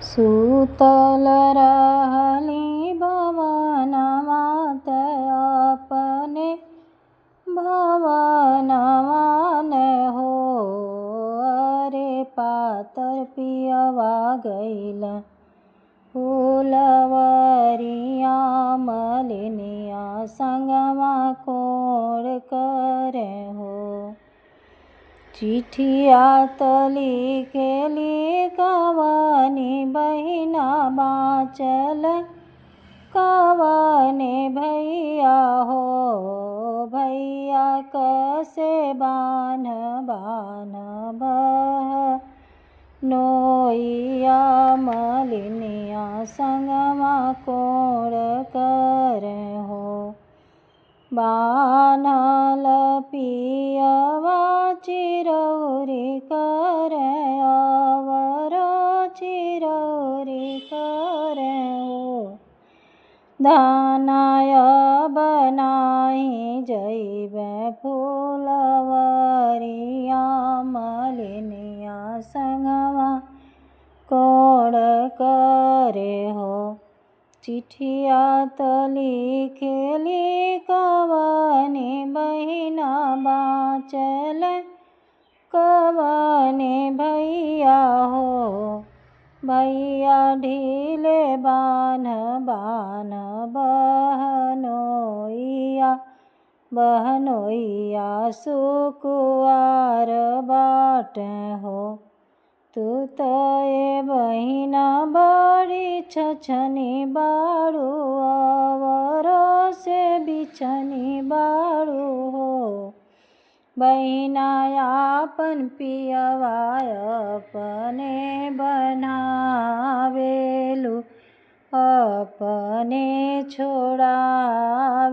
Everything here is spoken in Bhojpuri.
सूतल रहली भवनमा अपने भवनमा हो। अरे पातर पियवा गईल फूलवरिया मलिनिया संगमा कोड़ करे हो। चिठिया तली केली कवनी बहिना बाँचल कवने भैया हो। भैया कसे बान नोइया मलिनिया संगमा कोड़ करे हो। बान्हल पियवा चिरौरी करे अवर चिरौरी करे हो। धनाय बनाई जैबे फूलवरिया मलिनिया संगमा कोड़ करे हो। चिठिया तली खेली कवने बहिना बाँचल कवने भैया हो। भैया ढीले बान बहनोइया सुकुआर बाटे हो। तू तो ये बहिना बड़ी छछनी बाड़ू अवर से बिछनी बाड़ू हो। बहिना आपन पियवा अपने बनावेलू अपने छोड़ा